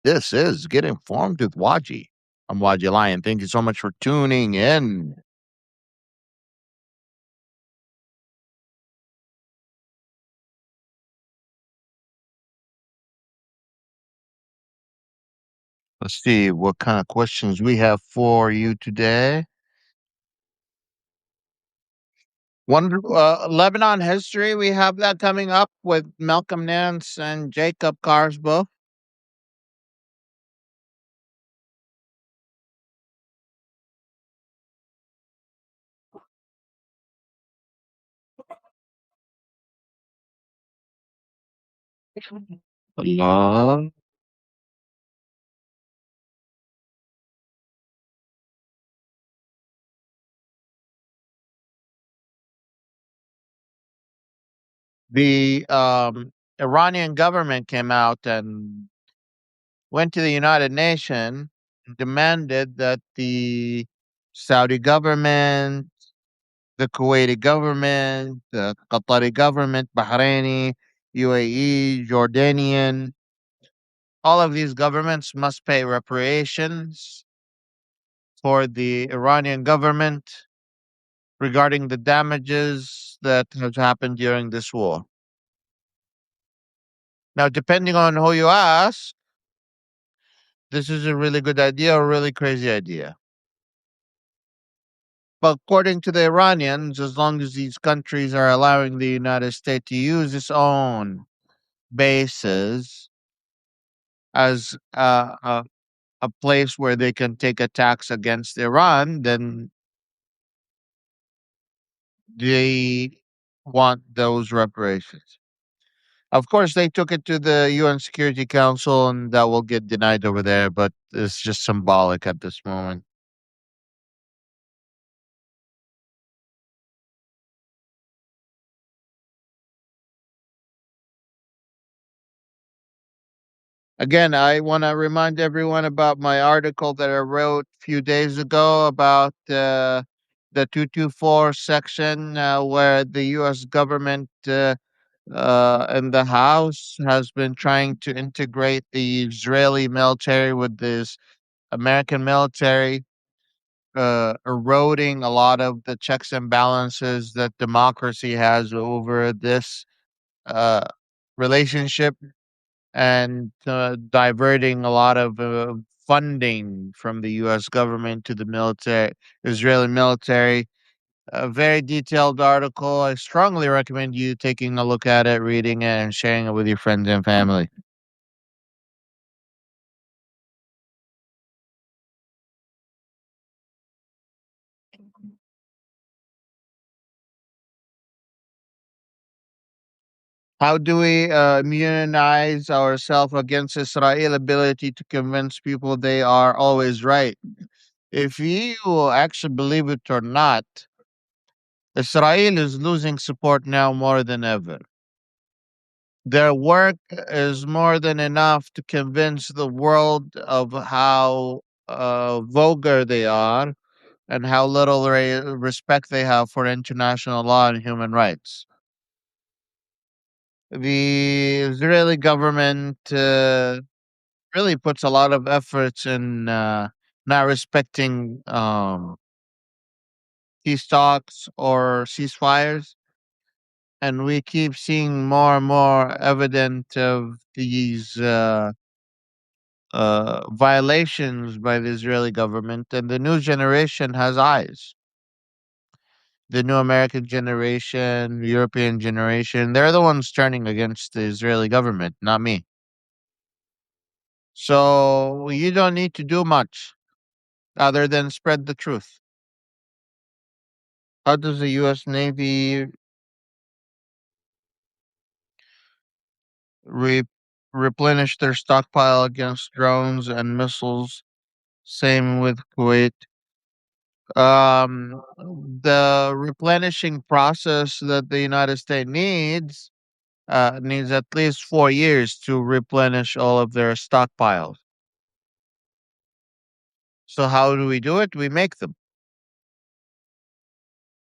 This is Get Informed with Wajeeh. I'm Wajeeh Lion. Thank you so much for tuning in. Let's see what kind of questions we have for you today. Lebanon history. We have that coming up with Malcolm Nance and Jacob Carsbo. Allah. The Iranian government came out and went to the United Nations and demanded that the Saudi government, the Kuwaiti government, the Qatari government, Bahraini, UAE, Jordanian, all of these governments must pay reparations for the Iranian government regarding the damages that have happened during this war. Now, depending on who you ask, this is a really good idea or a really crazy idea. But according to the Iranians, as long as these countries are allowing the United States to use its own bases as a place where they can take attacks against Iran, then they want those reparations. Of course, they took it to the UN Security Council, and that will get denied over there, but it's just symbolic at this moment. Again, I want to remind everyone about my article that I wrote a few days ago about the 224 section where the U.S. government and the House has been trying to integrate the Israeli military with this American military, eroding a lot of the checks and balances that democracy has over this uh, relationship and diverting a lot of funding from the U.S. government to the military, Israeli military. A very detailed article. I strongly recommend you taking a look at it, reading it, and sharing it with your friends and family. How do we immunize ourselves against Israel's ability to convince people they are always right? If you actually believe it or not, Israel is losing support now more than ever. Their work is more than enough to convince the world of how vulgar they are and how little respect they have for international law and human rights. The Israeli government really puts a lot of efforts in not respecting peace talks or ceasefires. And we keep seeing more and more evident of these violations by the Israeli government. And the new generation has eyes. The new American generation, European generation, they're the ones turning against the Israeli government, not me. So you don't need to do much other than spread the truth. How does the U.S. Navy re- replenish their stockpile against drones and missiles? Same with Kuwait. The replenishing process that the United States needs at least 4 years to replenish all of their stockpiles. So how do we do it? We make them.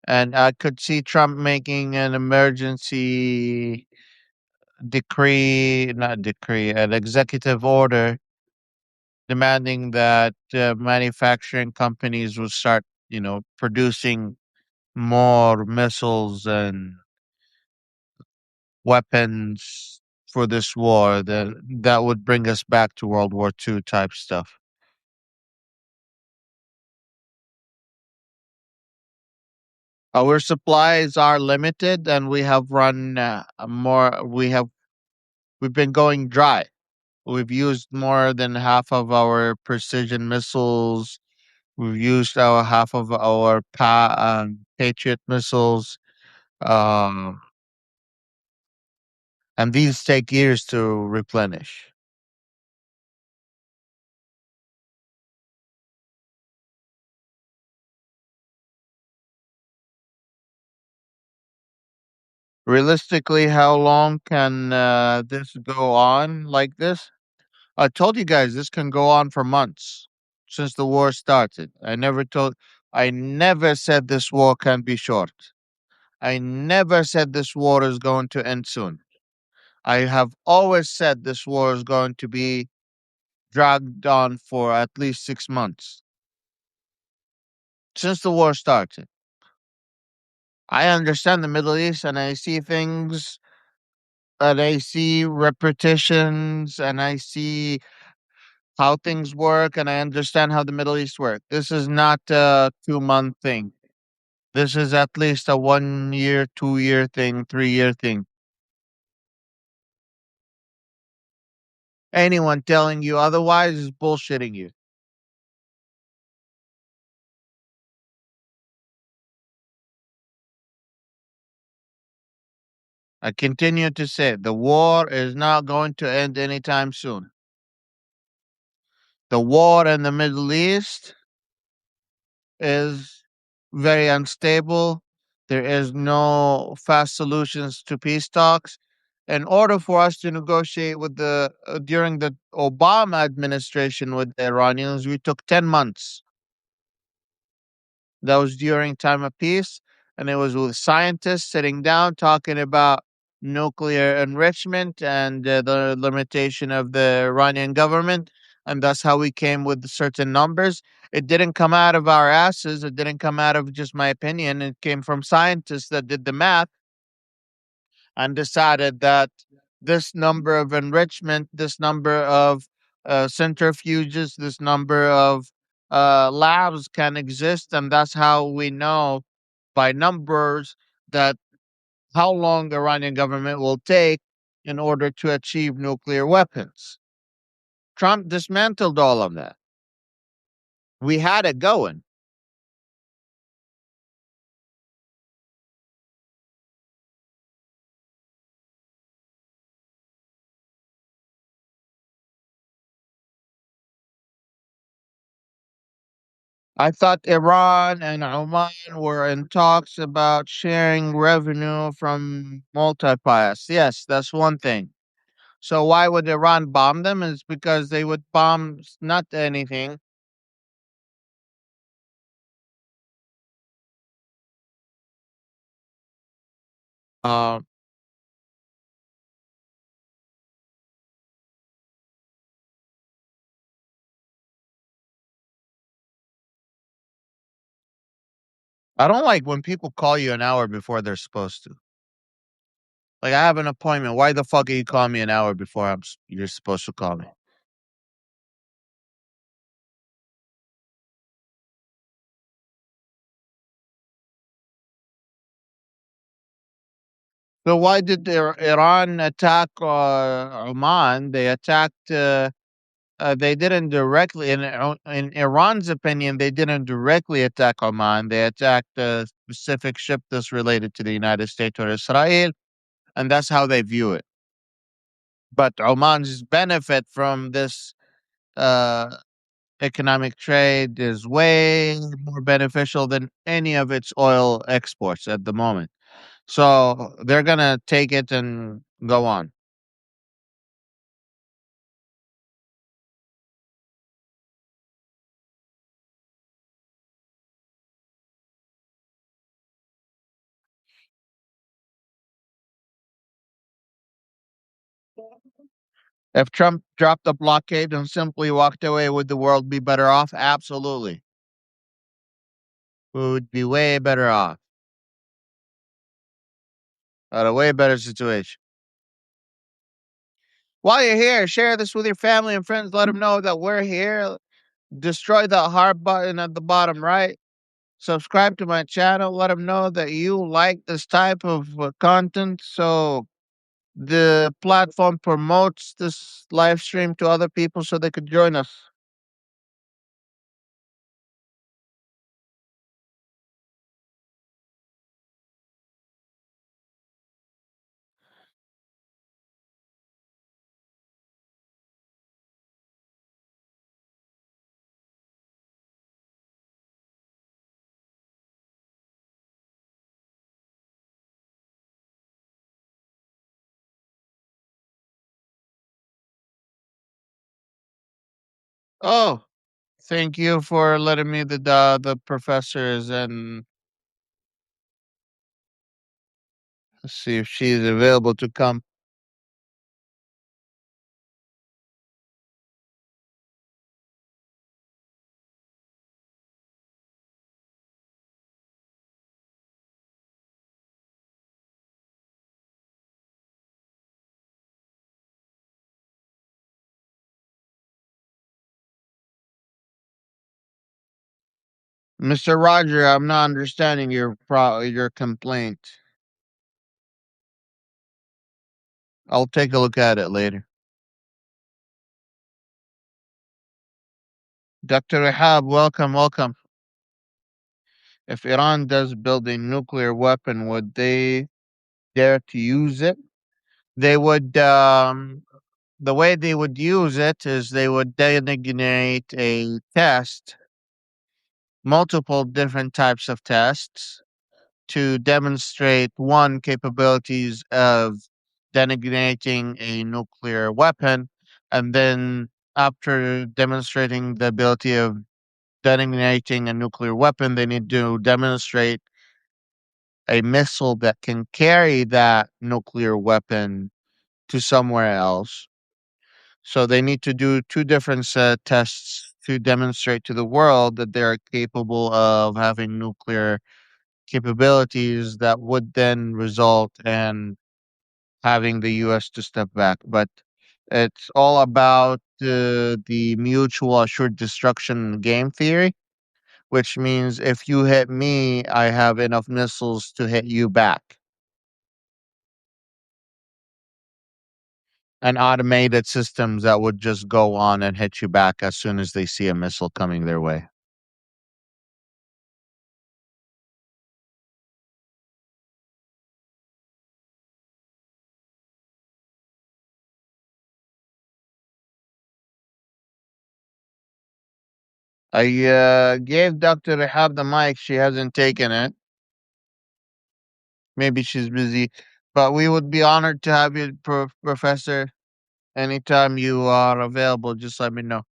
And I could see Trump making an emergency decree, not decree, an executive order demanding that manufacturing companies will start, producing more missiles and weapons for this war. That would bring us back to World War II type stuff. Our supplies are limited, and we have run more. We've been going dry. We've used more than half of our precision missiles. We've used our half of our Patriot missiles, um, and these take years to replenish. Realistically, how long can this go on like this? I told you guys this can go on for months since the war started. I never said this war can be short. I never said this war is going to end soon. I have always said this war is going to be dragged on for at least 6 months since the war started. I understand the Middle East and I see things and I see repetitions and I see how things work and I understand how the Middle East work. This is not a 2 month thing. This is at least a 1 year, 2 year thing, 3 year thing. Anyone telling you otherwise is bullshitting you. I continue to say the war is not going to end anytime soon. The war in the Middle East is very unstable. There is no fast solutions to peace talks. In order for us to negotiate with the during the Obama administration with the Iranians, we took 10 months. That was during time of peace, and it was with scientists sitting down talking about nuclear enrichment and the limitation of the Iranian government, and that's how we came with certain numbers. It didn't come out of our asses. It didn't come out of just my opinion. It came from scientists that did the math and decided that this number of enrichment, this number of centrifuges, this number of labs can exist, and that's how we know by numbers that how long the Iranian government will take in order to achieve nuclear weapons. Trump dismantled all of that. We had it going. I thought Iran and Oman were in talks about sharing revenue from multi-pass. Yes, that's one thing. So why would Iran bomb them? It's because they would bomb not anything. Uh, I don't like when people call you an hour before they're supposed to. Like I have an appointment. Why the fuck are you calling me an hour before you're supposed to call me? So why did Iran attack Oman? They attacked. They didn't directly, in Iran's opinion, they didn't directly attack Oman. They attacked a specific ship that's related to the United States or Israel, and that's how they view it. But Oman's benefit from this uh, economic trade is way more beneficial than any of its oil exports at the moment. So they're gonna take it and go on. If Trump dropped the blockade and simply walked away, would the world be better off? Absolutely. We would be way better off. At a way better situation. While you're here, share this with your family and friends. Let them know that we're here. Destroy the heart button at the bottom right. Subscribe to my channel. Let them know that you like this type of content so the platform promotes this live stream to other people so they could join us. Oh, thank you for letting me the professors and see if she's available to come. Mr. Roger, I'm not understanding your complaint. I'll take a look at it later. Dr. Rahab, welcome, welcome. If Iran does build a nuclear weapon, would they dare to use it? They would, the way they would use it is they would designate a test, multiple different types of tests to demonstrate one capabilities of designating a nuclear weapon, and then after demonstrating the ability of detonating a nuclear weapon, they need to demonstrate a missile that can carry that nuclear weapon to somewhere else. So they need to do two different tests to demonstrate to the world that they are capable of having nuclear capabilities that would then result in having the US to step back. But it's all about the mutual assured destruction game theory, which means if you hit me, I have enough missiles to hit you back. And automated systems that would just go on and hit you back as soon as they see a missile coming their way. I gave Dr. Rehab the mic. She hasn't taken it. Maybe she's busy. But we would be honored to have you, Professor. Anytime you are available, just let me know.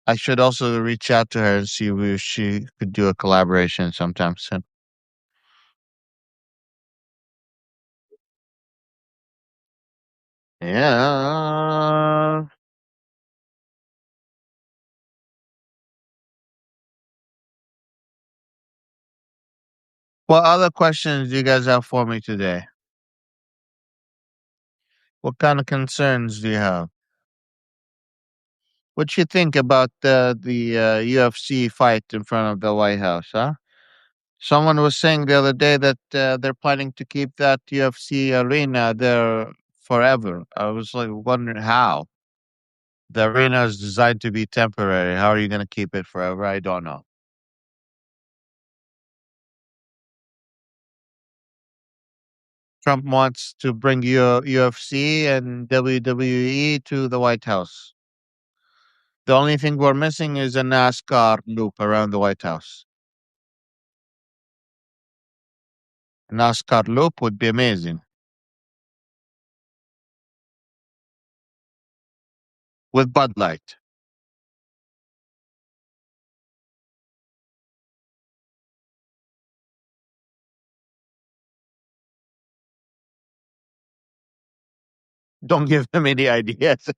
I should also reach out to her and see if she could do a collaboration sometime soon. Yeah. What other questions do you guys have for me today? What kind of concerns do you have? What you think about the UFC fight in front of the White House, huh? Someone was saying the other day that they're planning to keep that UFC arena there forever. I was like wondering how. The arena is designed to be temporary. How are you going to keep it forever? I don't know. Trump wants to bring UFC and WWE to the White House. The only thing we're missing is a NASCAR loop around the White House. A NASCAR loop would be amazing with Bud Light. Don't give him any ideas.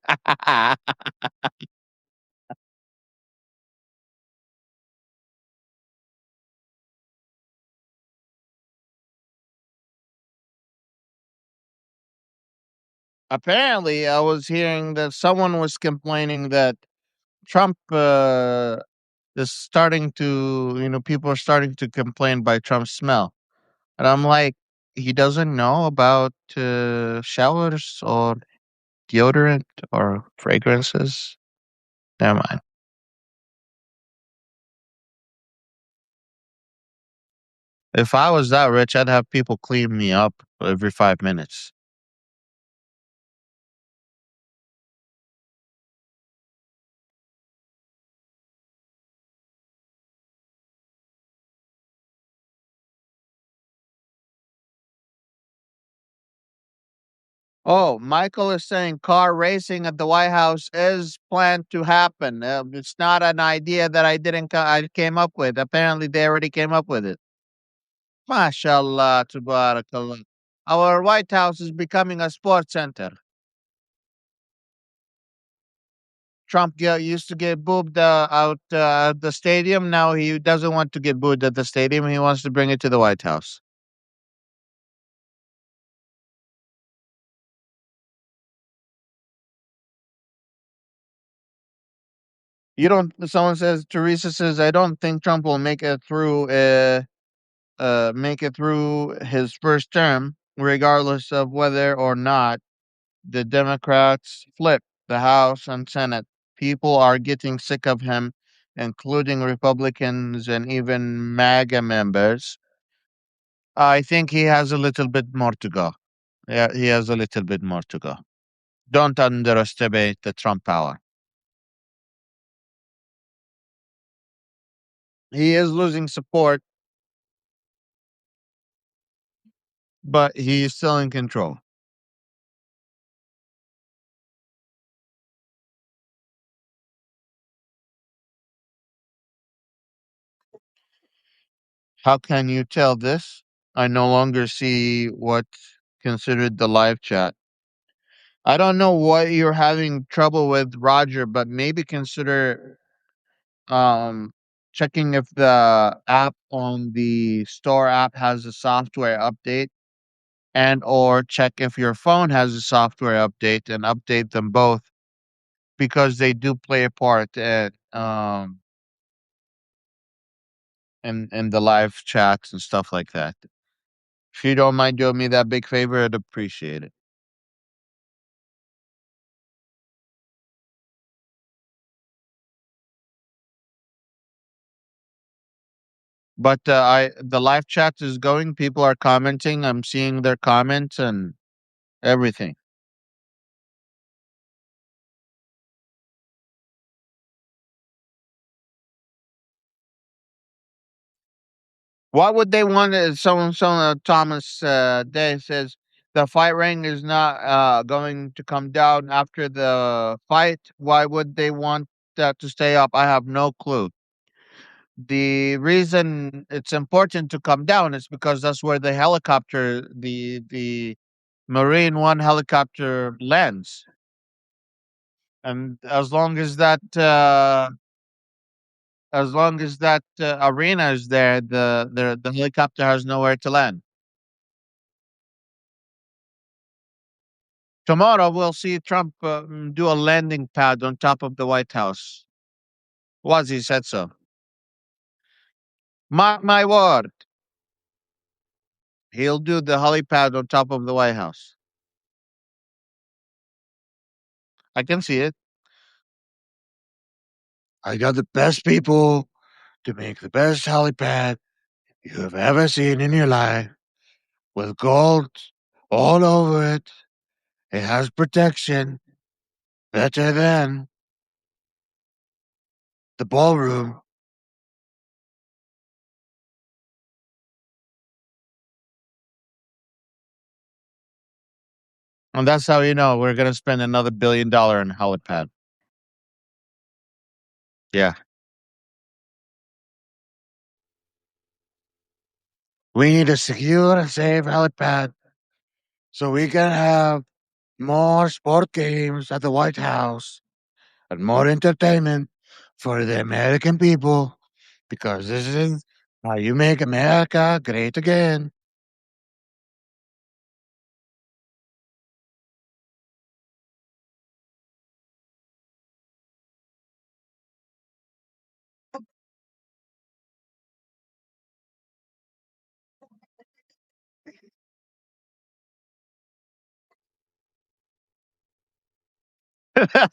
Apparently, I was hearing that someone was complaining that Trump is starting to, people are starting to complain by Trump's smell. And I'm like, he doesn't know about showers or deodorant or fragrances. Never mind. If I was that rich, I'd have people clean me up every 5 minutes. Oh, Michael is saying car racing at the White House is planned to happen. It's not an idea that I came up with. Apparently, they already came up with it. MashaAllah, tabarakallah. Our White House is becoming a sports center. Used to get booed out at the stadium. Now he doesn't want to get booed at the stadium. He wants to bring it to the White House. You don't. Someone says Teresa says I don't think Trump will make it through. Make it through his first term, regardless of whether or not the Democrats flip the House and Senate. People are getting sick of him, including Republicans and even MAGA members. I think he has a little bit more to go. Yeah, he has a little bit more to go. Don't underestimate the Trump power. He is losing support, but he is still in control. How can you tell this? I no longer see what's considered the live chat. I don't know what you're having trouble with, Roger, but maybe consider um checking if the app on the store app has a software update, and or check if your phone has a software update and update them both, because they do play a part in the live chats and stuff like that. If you don't mind doing me that big favor, I'd appreciate it. But I the live chat is going. People are commenting. I'm seeing their comments and everything. Why would they want to? Someone, Thomas Day says the fight ring is not going to come down after the fight. Why would they want that to stay up? I have no clue. The reason it's important to come down is because that's where the Marine One helicopter lands, and as long as that arena is there, the helicopter has nowhere to land. Tomorrow we'll see Trump do a landing pad on top of the White House. Wazi said so. Mark my word, he'll do the helipad on top of the White House. I can see it. I got the best people to make the best helipad you have ever seen in your life, with gold all over it. It has protection better than the ballroom. And that's how you know we're going to spend another $1 billion in helipad. Yeah. We need a secure and safe helipad so we can have More sport games at the White House and more entertainment for the American people because this is how you make America great again.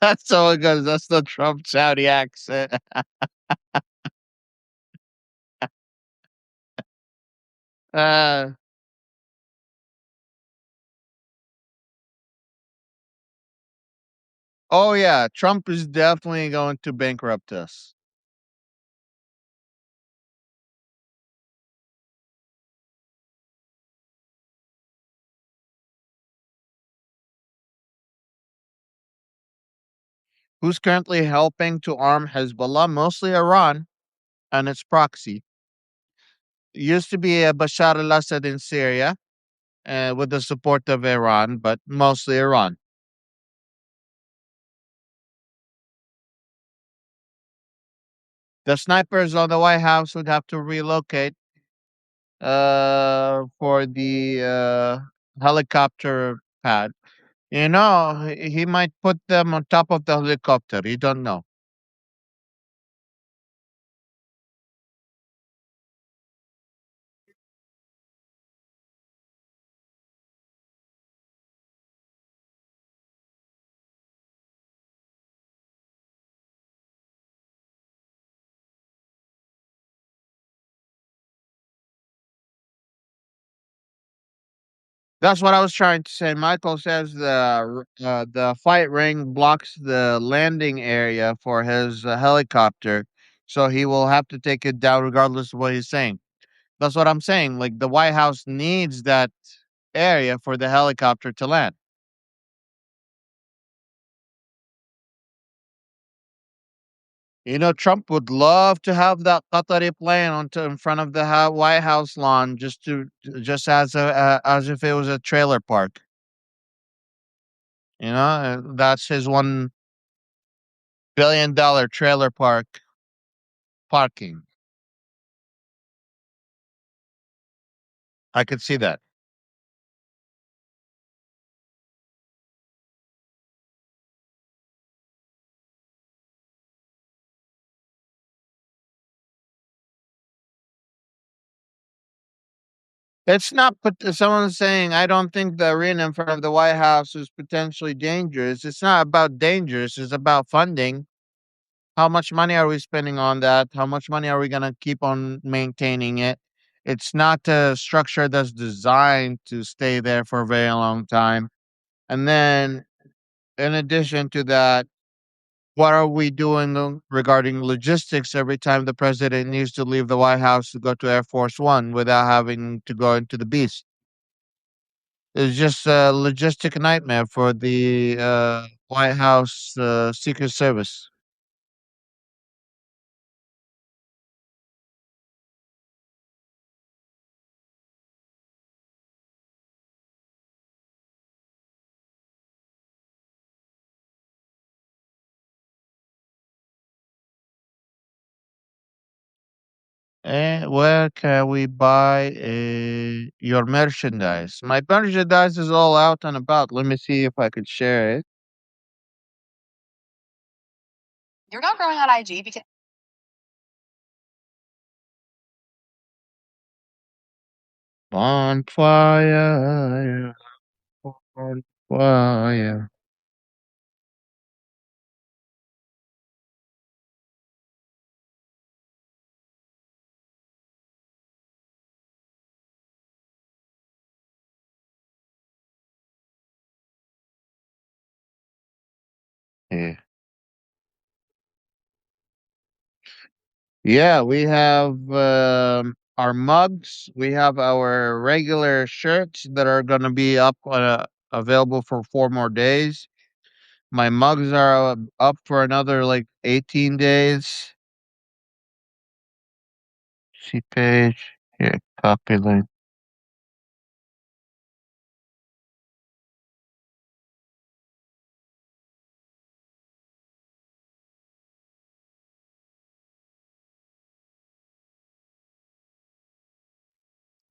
That's so good. That's the Trump Saudi accent. Uh, oh, yeah. Trump is definitely going to bankrupt us. Who's currently helping to arm Hezbollah? Mostly Iran and its proxy. It used to be Bashar al Assad in Syria with the support of Iran, but mostly Iran. The snipers on the White House would have to relocate for the helicopter pad. You know, he might put them on top of the helicopter. You don't know. That's what I was trying to say. Michael says the flight ring blocks the landing area for his helicopter, so he will have to take it down regardless of what he's saying. That's what I'm saying. Like the White House needs that area for the helicopter to land. You know, Trump would love to have that Qatari plane in front of the White House lawn, just as if it was a trailer park. You know, that's his $1 billion trailer park parking. I could see that. It's not, but someone's saying, I don't think the arena in front of the White House is potentially dangerous. It's not about dangerous, it's about funding. How much money are we spending on that? How much money are we going to keep on maintaining it? It's not a structure that's designed to stay there for a very long time. And then, in addition to that, what are we doing regarding logistics every time the president needs to leave the White House to go to Air Force One without having to go into the beast? It's just a logistic nightmare for the White House Secret Service. Where can we buy your merchandise? My merchandise is all out and about. Let me see if I could share it. You're not growing on IG because Bonfire, bonfire. Yeah. Yeah, we have our mugs. We have our regular shirts that are going to be up available for 4 more days. My mugs are up for another like 18 days. See page. Here, copy link.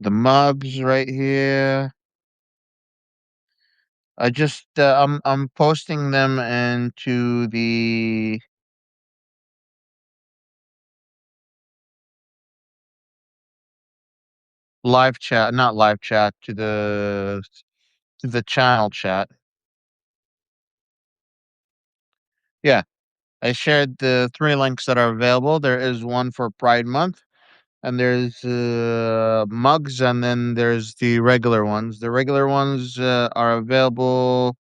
The mugs right here. I'm posting them into the live chat, not live chat, to the channel chat. Yeah, I shared the 3 links that are available. There is one for Pride Month, and there's mugs, and then there's the regular ones. The regular ones are available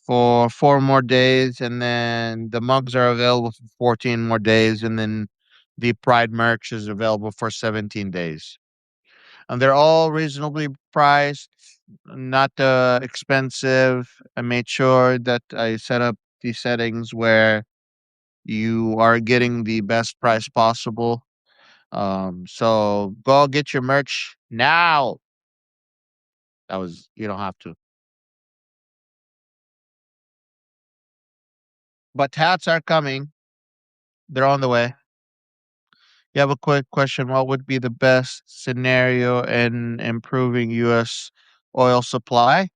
for 4 more days, and then the mugs are available for 14 more days, and then the Pride merch is available for 17 days. And they're all reasonably priced, not expensive. I made sure that I set up the settings where you are getting the best price possible. So go get your merch now. That was You don't have to, but hats are coming. They're on the way. You have a quick question. What would be the best scenario in improving U.S. oil supply?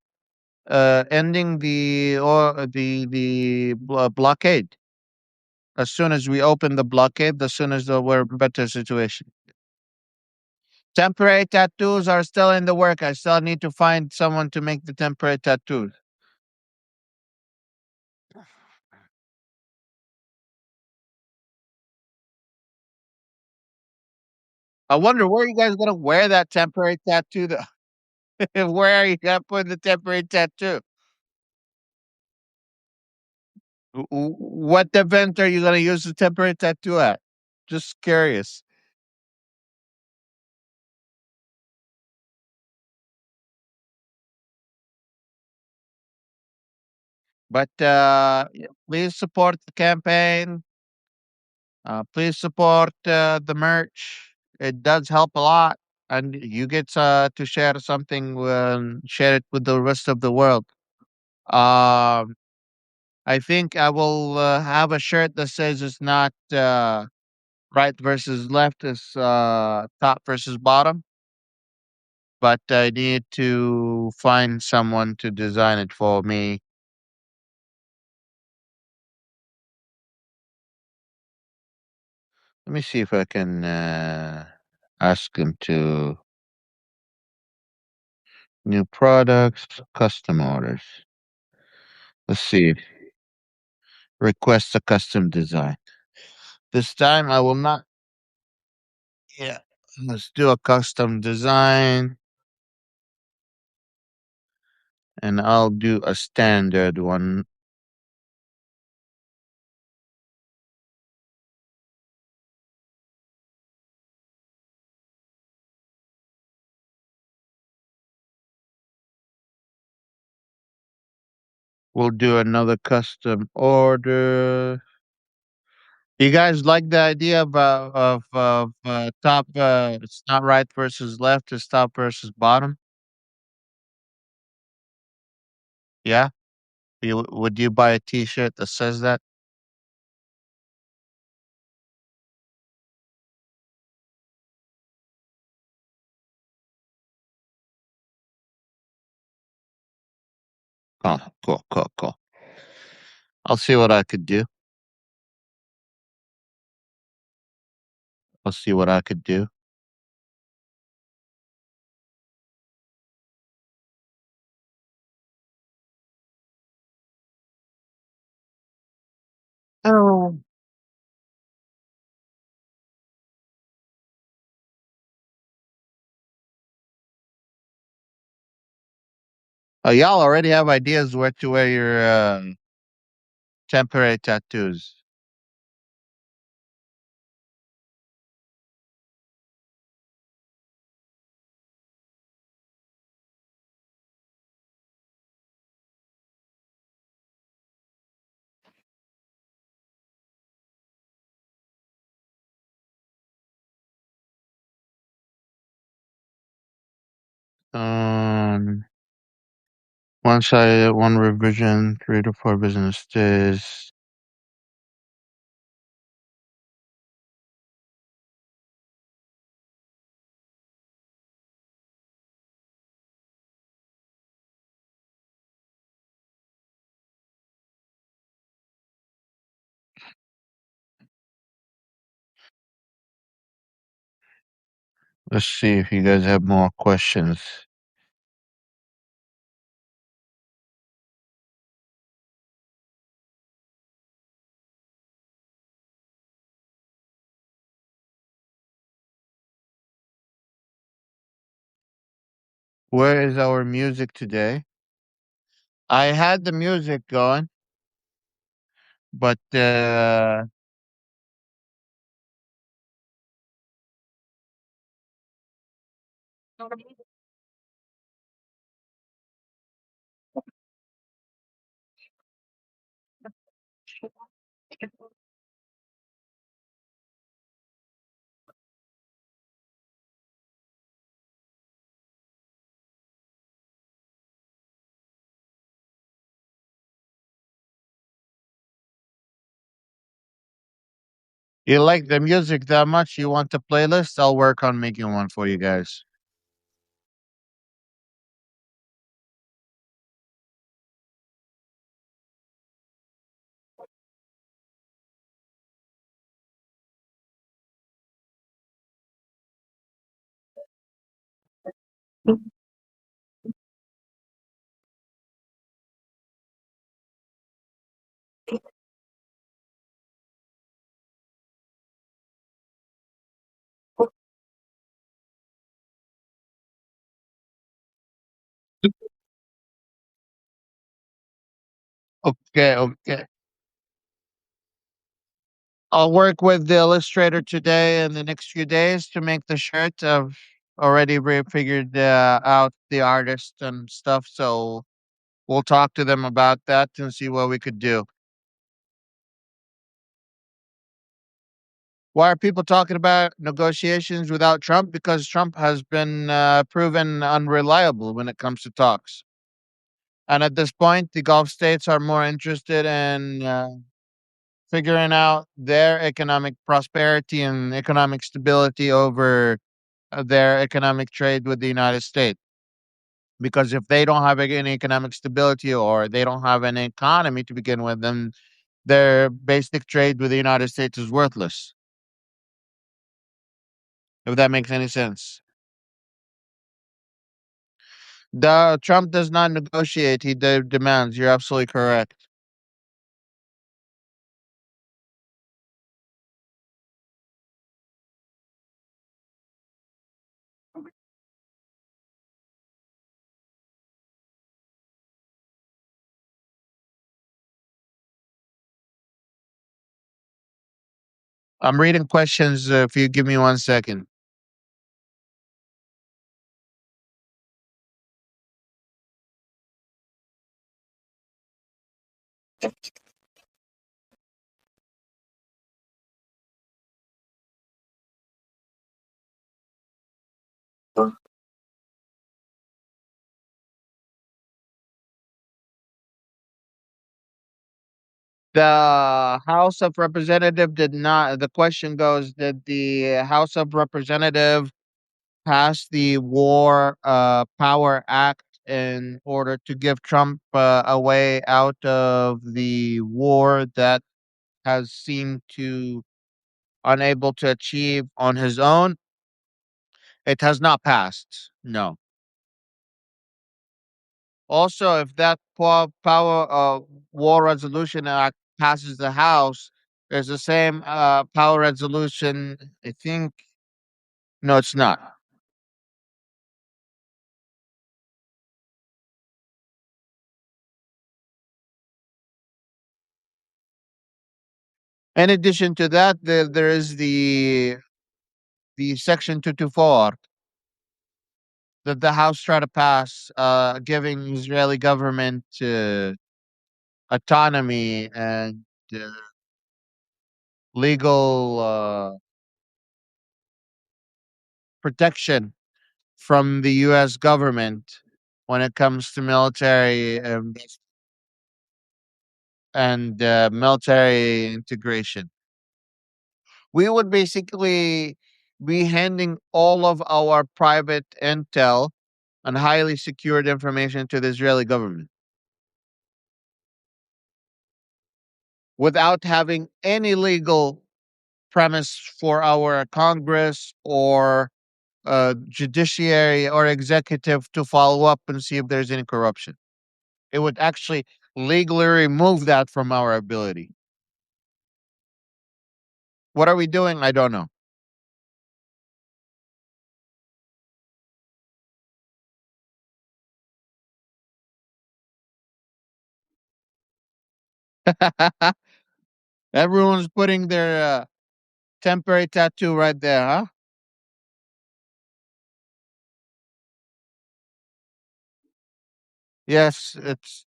Ending the oil, blockade. As soon as we open the blockade, as soon as we're in better situation. Temporary tattoos are still in the work. I still need to find someone to make the temporary tattoos. I wonder where you guys gonna wear that temporary tattoo. Where are you gonna put the temporary tattoo? What event are you gonna use the temporary tattoo at? Just curious. But please support the campaign. Please support the merch. It does help a lot, and you get to share something, share it with the rest of the world. Um, I think I will have a shirt that says it's not right versus left, it's top versus bottom. But I need to find someone to design it for me. Let me see if I can ask him to new products, custom orders. Let's see. Request a custom design. This time I will not. Yeah. Let's do a custom design, and I'll do a standard one. We'll do another custom order. You guys like the idea of top? It's not right versus left. It's top versus bottom. Yeah. Would you buy a T-shirt that says that? Oh, cool, cool, cool. I'll see what I could do. I'll see what I could do. Oh. Y'all already have ideas where to wear your temporary tattoos. Um, one revision, 3 to 4 business days. Let's see if you guys have more questions. Where is our music today? I had the music going, but you like the music that much? You want a playlist? I'll work on making one for you guys. Okay, okay. I'll work with the illustrator today and the next few days to make the shirt. I've already figured out the artist and stuff, so we'll talk to them about that and see what we could do. Why are people talking about negotiations without Trump? Because Trump has been proven unreliable when it comes to talks. And at this point, the Gulf states are more interested in figuring out their economic prosperity and economic stability over their economic trade with the United States. Because if they don't have any economic stability or they don't have an economy to begin with, then their basic trade with the United States is worthless. If that makes any sense. The Trump does not negotiate; he demands. You're absolutely correct. I'm reading questions. If you give me 1 second. The House of Representative did not. The question goes: did the House of Representative pass the War Power Act in order to give Trump a way out of the war that has seemed to unable to achieve on his own? It has not passed. No. Also, if that power war resolution act passes the House, there's the same power resolution. I think no, it's not. In addition to that, there is the Section 224 that the House tried to pass, giving Israeli government autonomy and uh, legal protection from the U.S. government when it comes to military and military integration. We would basically be handing all of our private intel and highly secured information to the Israeli government without having any legal premise for our Congress or judiciary or executive to follow up and see if there's any corruption. It would actually legally remove that from our ability. What are we doing? I don't know. Everyone's putting their temporary tattoo right there, huh? Yes, it's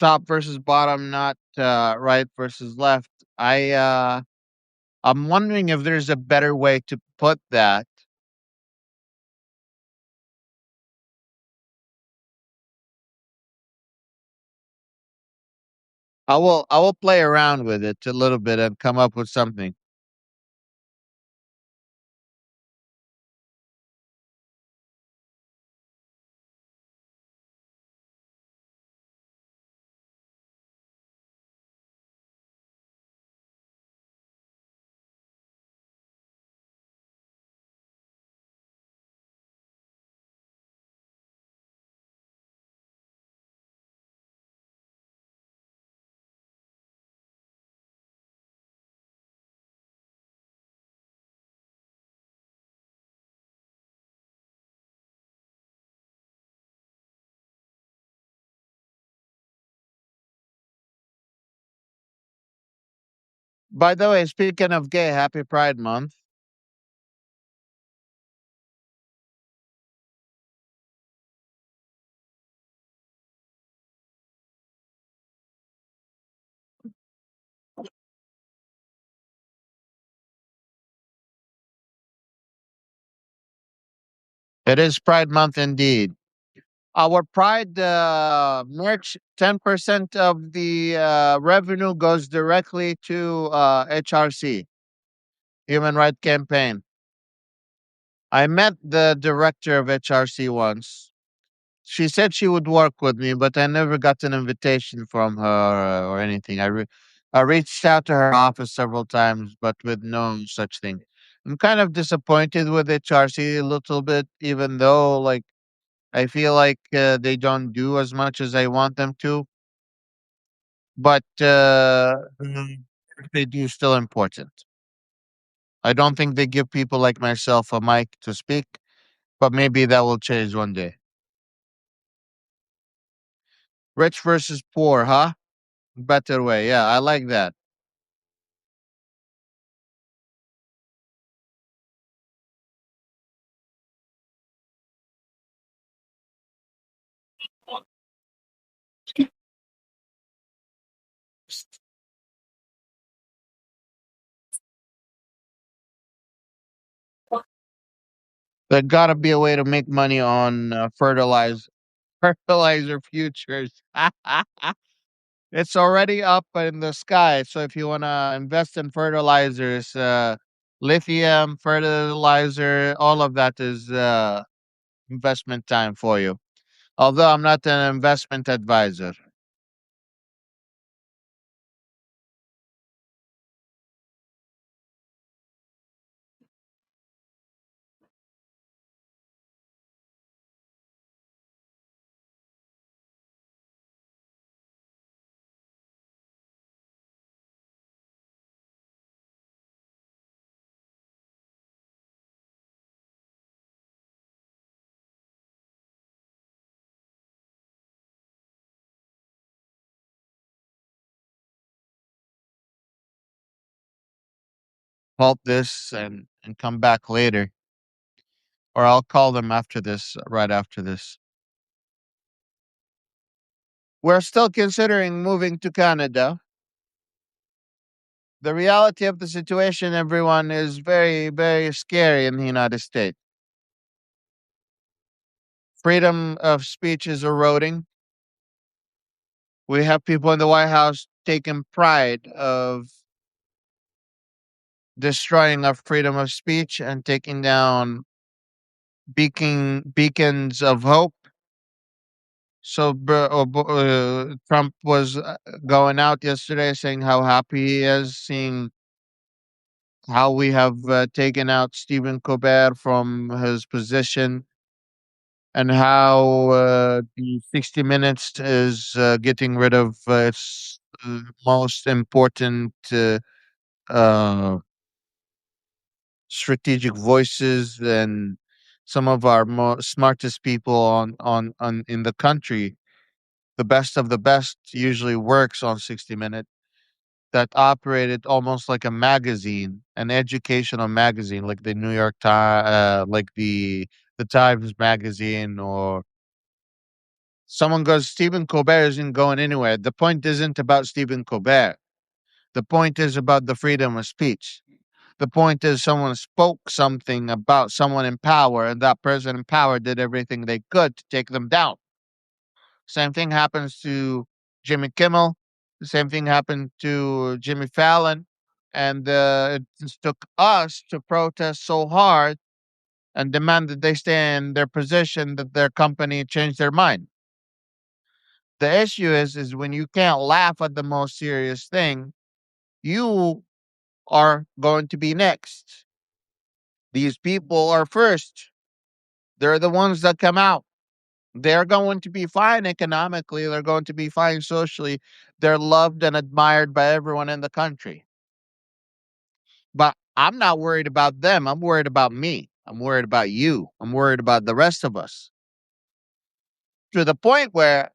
top versus bottom, not right versus left. I'm wondering if there's a better way to put that. I will play around with it a little bit and come up with something. By the way, speaking of gay, happy Pride Month. It is Pride Month indeed. Our Pride merch, 10% of the revenue goes directly to HRC, Human Rights Campaign. I met the director of HRC once. She said she would work with me, but I never got an invitation from her or anything. I reached out to her office several times, but with no such thing. I'm kind of disappointed with HRC a little bit, even though like I feel like they don't do as much as I want them to. But they do still important. I don't think they give people like myself a mic to speak, but maybe that will change one day. Rich versus poor, huh? Better way. Yeah, I like that. There gotta be a way to make money on fertilizer futures. It's already up in the sky. So if you wanna invest in fertilizers, lithium, fertilizer, all of that is investment time for you. Although I'm not an investment advisor. Halt this and come back later. Or I'll call them after this, right after this. We're still considering moving to Canada. The reality of the situation, everyone, is very, very scary in the United States. Freedom of speech is eroding. We have people in the White House taking pride of destroying our freedom of speech and taking down beacons of hope. So Trump was going out yesterday saying how happy he is seeing how we have taken out Stephen Colbert from his position, and how the 60 Minutes is getting rid of its most important uh, strategic voices and some of our smartest people on in the country. The best of the best usually works on 60 Minute, that operated almost like a magazine, an educational magazine, like the New York Times, like the Times magazine, or someone goes, Stephen Colbert isn't going anywhere. The point isn't about Stephen Colbert. The point is about the freedom of speech. The point is someone spoke something about someone in power, and that person in power did everything they could to take them down. Same thing happens to Jimmy Kimmel. The same thing happened to Jimmy Fallon. And it just took us to protest so hard and demand that they stay in their position, that their company change their mind. The issue is when you can't laugh at the most serious thing, you are going to be next. These people are first. They're the ones that come out. They're going to be fine economically. They're going to be fine socially. They're loved and admired by everyone in the country. But I'm not worried about them. I'm worried about me. I'm worried about you. I'm worried about the rest of us. To the point where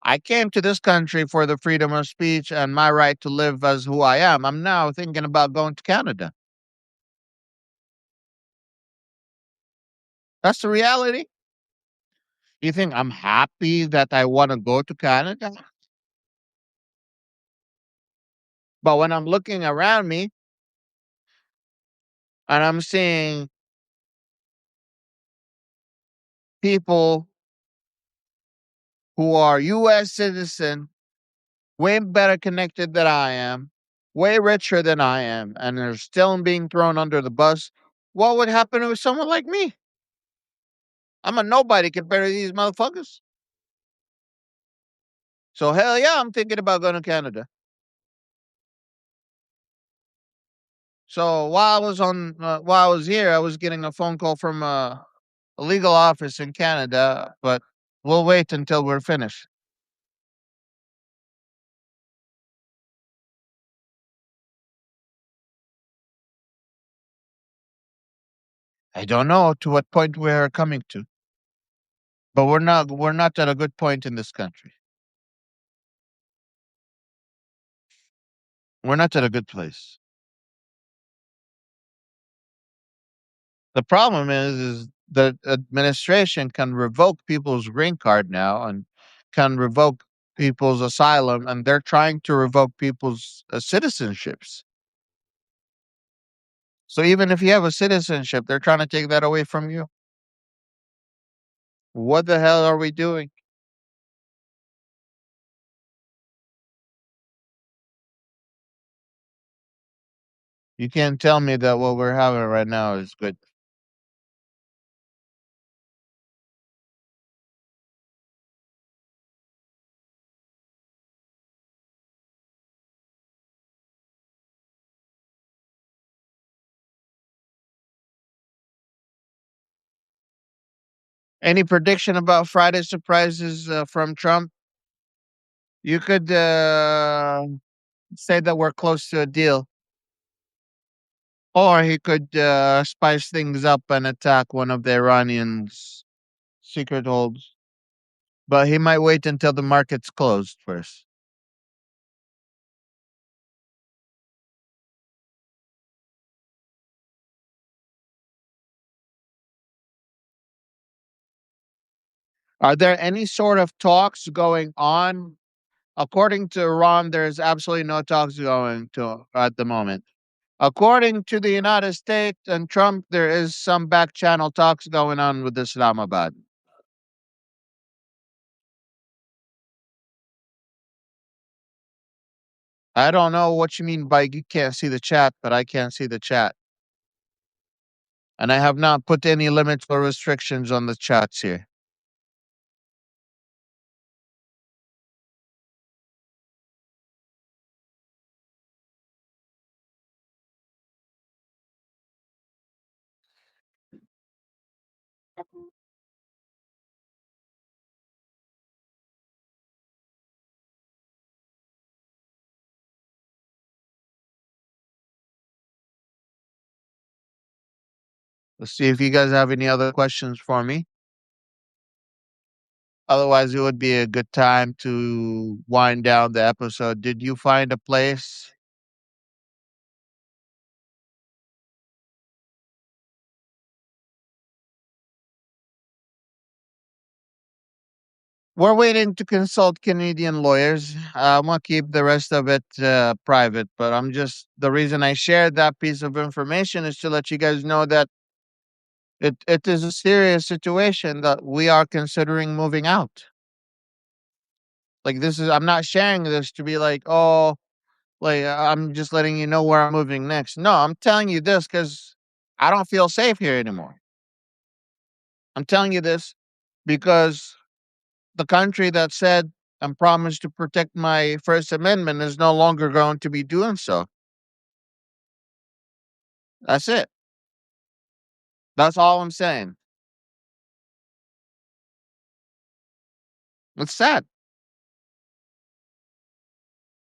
I came to this country for the freedom of speech and my right to live as who I am. I'm now thinking about going to Canada. That's the reality. You think I'm happy that I want to go to Canada? But when I'm looking around me and I'm seeing people who are US citizen, way better connected than I am, way richer than I am, and they're still being thrown under the bus, what would happen to someone like me? I'm a nobody compared to these motherfuckers. So hell yeah, I'm thinking about going to Canada. So while I was here, I was getting a phone call from a legal office in Canada, but we'll wait until we're finished. I don't know to what point we're coming to, but we're not at a good point in this country. We're not at a good place. The problem is the administration can revoke people's green card now and can revoke people's asylum, and they're trying to revoke people's citizenships. So even if you have a citizenship, they're trying to take that away from you. What the hell are we doing? You can't tell me that what we're having right now is good. Any prediction about Friday surprises from Trump? You could say that we're close to a deal, or he could spice things up and attack one of the Iranians' secret holds. But he might wait until the market's closed first. Are there any sort of talks going on? According to Iran, there's absolutely no talks going to at the moment. According to the United States and Trump, there is some back channel talks going on with Islamabad. I don't know what you mean by you can't see the chat, but I can't see the chat. And I have not put any limits or restrictions on the chats here. Let's see if you guys have any other questions for me. Otherwise, it would be a good time to wind down the episode. Did you find a place? We're waiting to consult Canadian lawyers. I'm gonna keep the rest of it private, but the reason I shared that piece of information is to let you guys know that it is a serious situation that we are considering moving out. Like I'm not sharing this to be like, oh, like I'm just letting you know where I'm moving next. No, I'm telling you this because I don't feel safe here anymore. I'm telling you this because the country that said and promised to protect my First Amendment is no longer going to be doing so. That's it. That's all I'm saying. It's sad.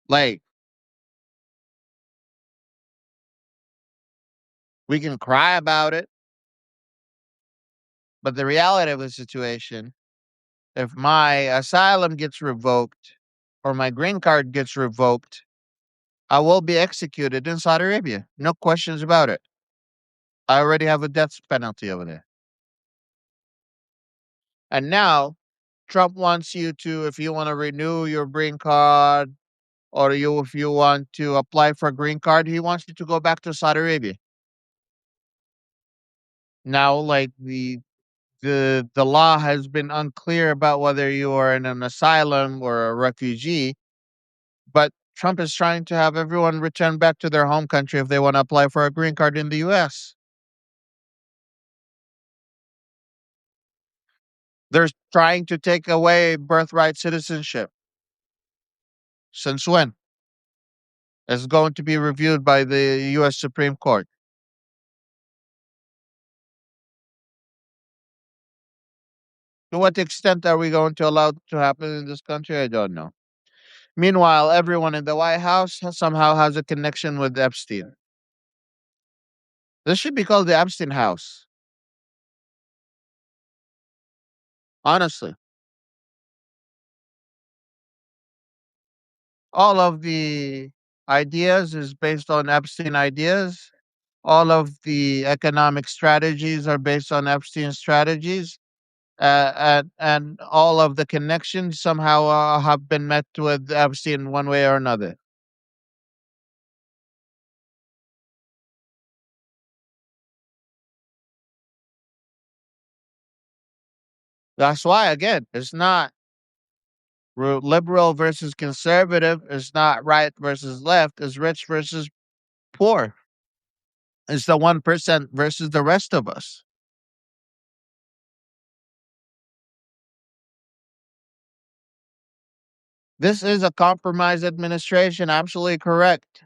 Like, we can cry about it, but the reality of the situation, if my asylum gets revoked or my green card gets revoked, I will be executed in Saudi Arabia. No questions about it. I already have a death penalty over there. And now Trump wants you to, if you want to renew your green card or if you want to apply for a green card, he wants you to go back to Saudi Arabia. Now, like the law has been unclear about whether you are in an asylum or a refugee, but Trump is trying to have everyone return back to their home country if they want to apply for a green card in the US. They're trying to take away birthright citizenship. Since when? It's going to be reviewed by the US Supreme Court. To what extent are we going to allow it to happen in this country? I don't know. Meanwhile, everyone in the White House somehow has a connection with Epstein. This should be called the Epstein House. Honestly, all of the ideas is based on Epstein ideas. All of the economic strategies are based on Epstein strategies. And all of the connections somehow have been met with Epstein one way or another. That's why, again, it's not liberal versus conservative. It's not right versus left. It's rich versus poor. It's the 1% versus the rest of us. This is a compromise administration. Absolutely correct.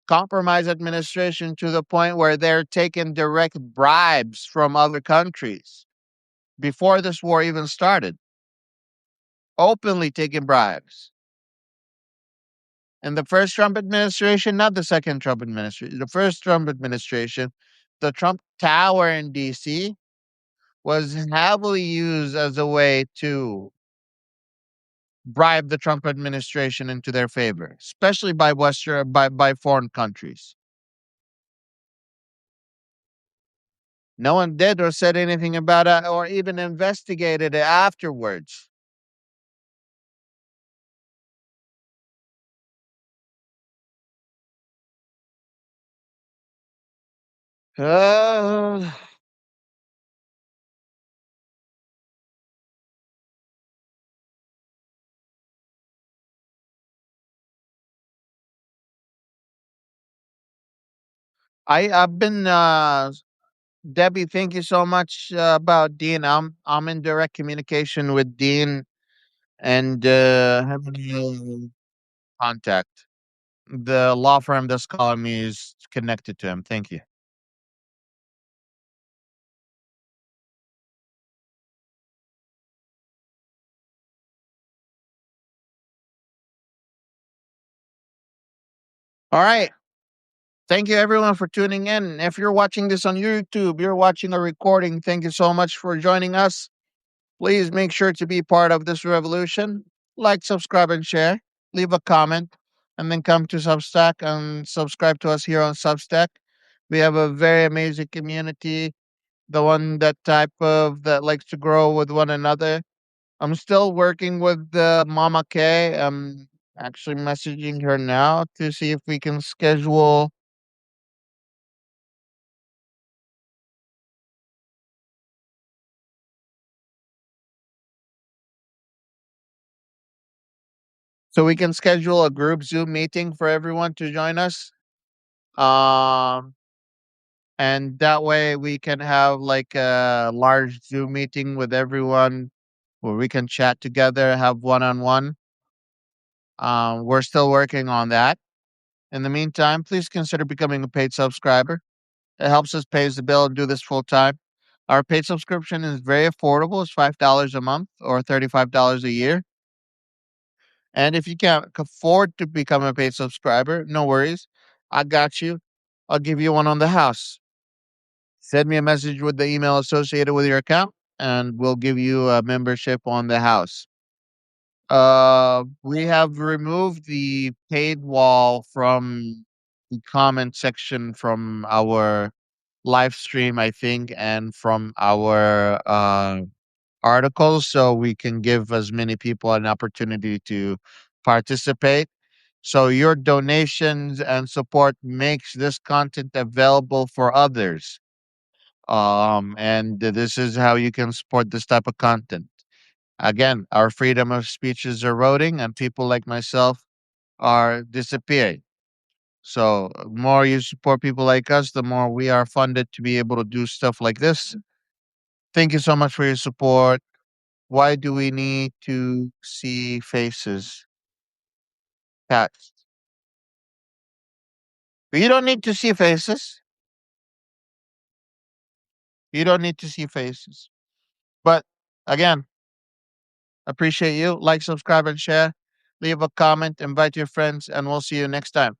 Compromise administration to the point where they're taking direct bribes from other countries before this war even started, openly taking bribes. And the first Trump administration, not the second Trump administration, the first Trump administration, the Trump Tower in DC was heavily used as a way to bribe the Trump administration into their favor, especially by by foreign countries. No one did or said anything about it or even investigated it afterwards. Uh, I've been Debbie. Thank you so much about Dean. I'm in direct communication with Dean and have any contact. The law firm that's calling me is connected to him. Thank you. All right. Thank you everyone for tuning in. If you're watching this on YouTube, you're watching a recording. Thank you so much for joining us. Please make sure to be part of this revolution. Like, subscribe, and share. Leave a comment, and then come to Substack and subscribe to us here on Substack. We have a very amazing community, the one that type of that likes to grow with one another. I'm still working with Mama K. I'm actually messaging her now to see if we can schedule a group Zoom meeting for everyone to join us. Um, and that way we can have like a large Zoom meeting with everyone where we can chat together, have one on one. We're still working on that. In the meantime, please consider becoming a paid subscriber. It helps us pays the bill and do this full time. Our paid subscription is very affordable. It's $5 a month or $35 a year. And if you can't afford to become a paid subscriber, no worries. I got you. I'll give you one on the house. Send me a message with the email associated with your account, and we'll give you a membership on the house. We have removed the paid wall from the comment section from our live stream, I think, and from our articles, so we can give as many people an opportunity to participate. So your donations and support makes this content available for others. And this is how you can support this type of content. Again, our freedom of speech is eroding, and people like myself are disappearing. So, more you support people like us, the more we are funded to be able to do stuff like this. Thank you so much for your support. Why do we need to see faces? Cats. You don't need to see faces. You don't need to see faces. But again, appreciate you. Like, subscribe, and share. Leave a comment, invite your friends, and we'll see you next time.